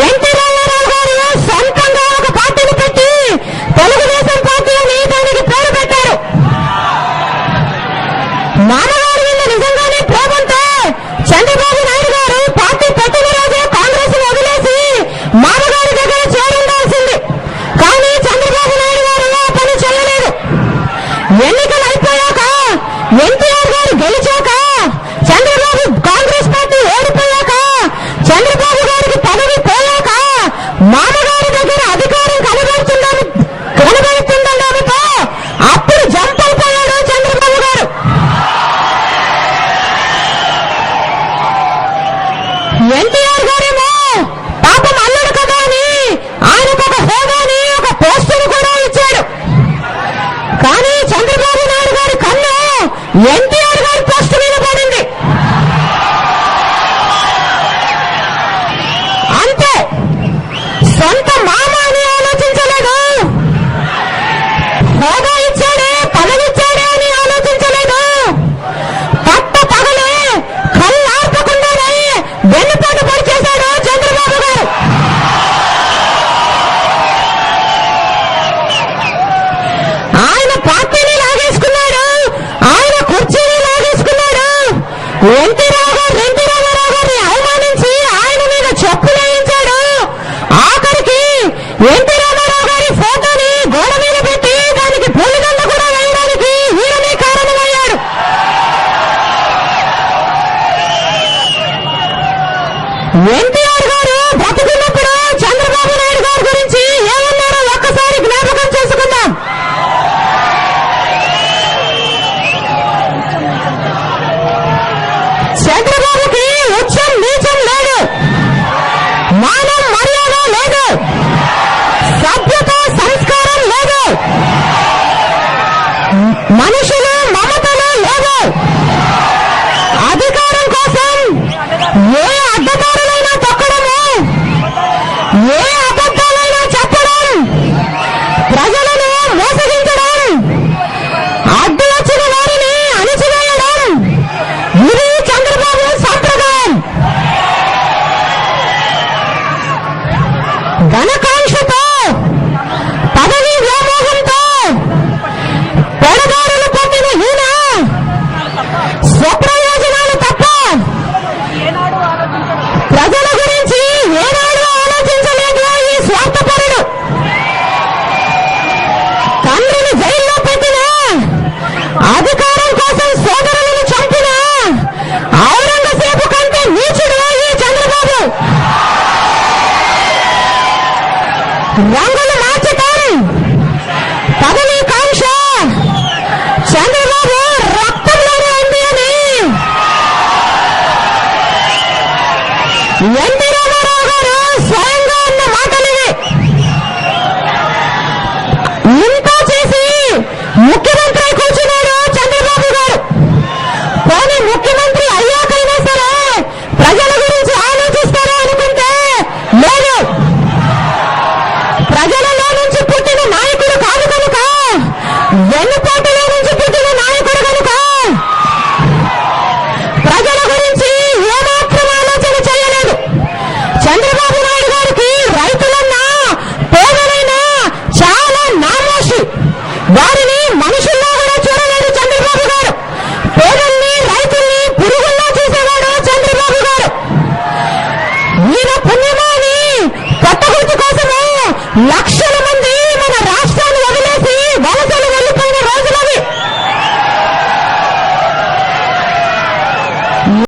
NT Ramarao గారు సొంతంగా ఒక పార్టీని పెట్టి తెలుగుదేశం పార్టీ అని దానికి పేరు పెట్టారు. మానవాడి మీద నిజంగానే ప్రేమంతో చంద్రబాబు నాయుడు గారు పార్టీ పెట్టిన రోజే కాంగ్రెస్ వదిలేసి మామగారి దగ్గర చేరుండాల్సింది. కానీ చంద్రబాబు నాయుడు గారు ఆ పని చేయలేదు. ఎన్నికలు అయిపోయాక ఎన్టీఆర్ గారు గెలిచాక చంద్రబాబు కాంగ్రెస్ పార్టీ ఓడిపోయాక చంద్రబాబు గారికి పదవి పోయాక మామగారి దగ్గర అధికారం కనబడుతుండడంతో అప్పుడు జంప్ అయిపోయాడు చంద్రబాబు గారు. ఎన్టీఆర్ గారేమో పాపం అల్లుడు కదా అని ఆయనకు ఒక హోదాని ఒక పోస్టును కూడా ఇచ్చాడు. కానీ చంద్రబాబు నాయుడు గారి కన్ను ఎన్టీఆర్ గారి పోస్టు మీద పడింది. అంతే, సొంత మామ అని ఆలోచించలేదు, హోదా ఇచ్చాడే పదవి ఇచ్చాడే అని ఆలోచించలేదు. పట్ట పగలే కళ్ళు ఆర్పకుండానే వెన్నుపాటు పడిచేశాడు చంద్రబాబు గారు. ఆయన పార్టీని లాగేసుకున్నాడు, ఆయన కుర్చీని లాగేసుకున్నాడు. ఎన్టీ రామారావు గారిని అవమానించి ఆయన మీద చెప్పులు వేయించాడు. ఆఖరికి ఎన్టీ రామారావు గారి ఫోటోని గోడ మీద పెట్టి దానికి పూలదండ కూడా వేయడానికి ఈయననే కారణమయ్యాడు. ఎన్టీఆర్ గారు బ్రతుకున్నప్పుడు చంద్రబాబు నాయుడు గారి గురించి ఏమన్నారో ఒక్కసారి జ్ఞాపకం చేసుకుందాం. చంద్రబాబుకి ఉచ్చం నీచం లేదు, మానం మర్యాద లేదు, సభ్యత సంస్కారం లేదు, మనుషులు మమతలు లేదు. అధికారం కోసం ఏ అడ్డదారులైనా తొక్కడము, ఏ అబద్ధాలైనా చెప్పడం, ప్రజలను మోసగించడం, అడ్డు వచ్చిన వారిని అణిచివేయడం, ఇది చంద్రబాబు సంప్రదాయం. ధనకాంక్షతో పదవి వ్యామోహంతో పెడదారులు పొందిన ఈయన స్వప్రయోజనాలు తప్ప ప్రజల గురించి ఏనాడు ఆలోచించలేదు ఈ స్వార్థపరుడు. తండ్రిని జైల్లో పెట్టిన, అధికారం కోసం సోదరులను చంపిన ఔరంగజేబు కంటే నీచుడు ఈ చంద్రబాబు. రంగులు మార్చటం, పదవి కాంక్ష చంద్రబాబు రక్తంలోనే ఉంది అని